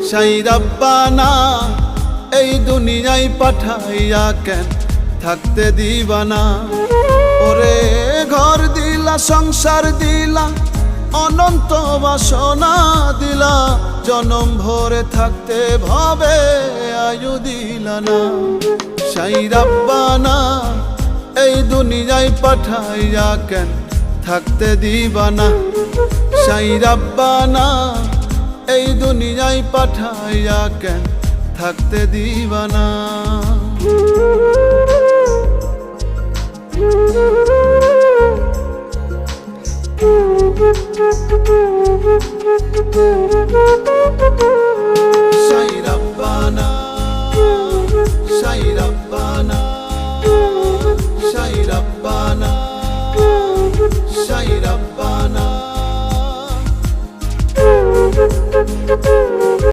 সাই রাব্বানা এই দুনিয়ায় পাঠাইয়া কেন থাকতে দিবানা। ওরে ঘর দিলা, সংসার দিলা, অনন্ত বাসনা দিলা, জনম ভরে থাকতে ভাবে আয়ু দিলা না। সাই রাব্বানা এই দুনিয়ায় পাঠাইয়া কেন থাকতে দিবানা। সাই রাব্বানা এই দুনিয়ায় পাঠাইয়া কেন থাকতে দিবানা। সাই রাব্বানা, সাই রাব্বানা, সাই রাব্বানা, সাই রাব্বানা।